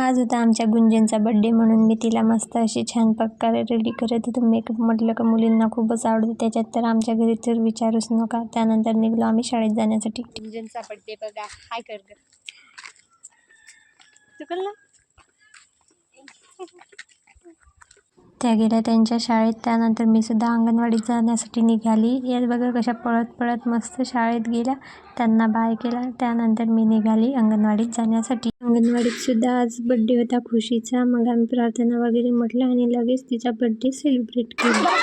आज होता आमच्या गुंजनचा बड्डे म्हणून मी तिला मस्त अशी छान प्रकारे रेडी करत होतो. मेकअप म्हटलं का मुलींना खूपच आवडते, त्याच्यात तर आमच्या घरी तर विचारूच नका. त्यानंतर निघलो आम्ही शाळेत जाण्यासाठी. गुंजनचा बड्डे बघा, हाय कर ग चुकलं. त्या गेल्या त्यांच्या शाळेत. त्यानंतर मी सुद्धा अंगणवाडीत जाण्यासाठी निघाली. यात बघा कशा पळत पळत मस्त शाळेत गेल्या, त्यांना बाय केला. त्यानंतर मी निघाली अंगणवाडीत जाण्यासाठी. अंगणवाडीत सुद्धा आज बड्डे होता खुशीचा. मग आम्ही प्रार्थना वगैरे म्हटलं आणि लगेच तिचा बड्डे सेलिब्रेट केला.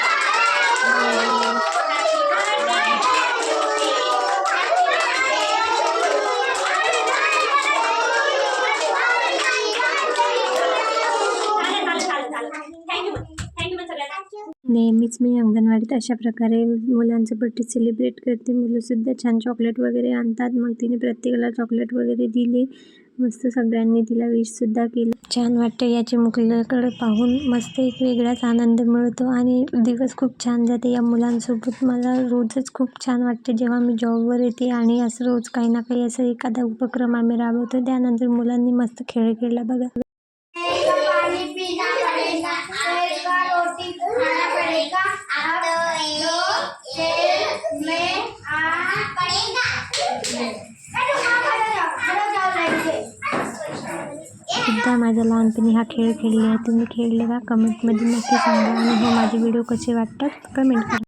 नेहमीच मी अंगणवाडीत अशा प्रकारे मुलांचं बड्डे सेलिब्रेट करते. मुलंसुद्धा छान चॉकलेट वगैरे आणतात. मग तिने प्रत्येकाला चॉकलेट वगैरे दिले. मस्त सगळ्यांनी तिला विशसुद्धा केलं. छान वाटतं याची मुलाकडे पाहून. मस्त एक वेगळाच आनंद मिळतो आणि दिवस खूप छान जाते या मुलांसोबत. मला रोजच खूप छान वाटते जेव्हा मी जॉबवर येते आणि असं रोज काही ना काही असं एखादा उपक्रम आम्ही राबवतो. त्यानंतर मुलांनी मस्त खेळ खेळला बघा. सुद्धा माझ्या लहानपणी हा खेळ खेळले आहे. तुम्ही खेळले का? कमेंटमध्ये नक्की सांगा. आणि हो, माझे व्हिडिओ कसे वाटतात कमेंट करा.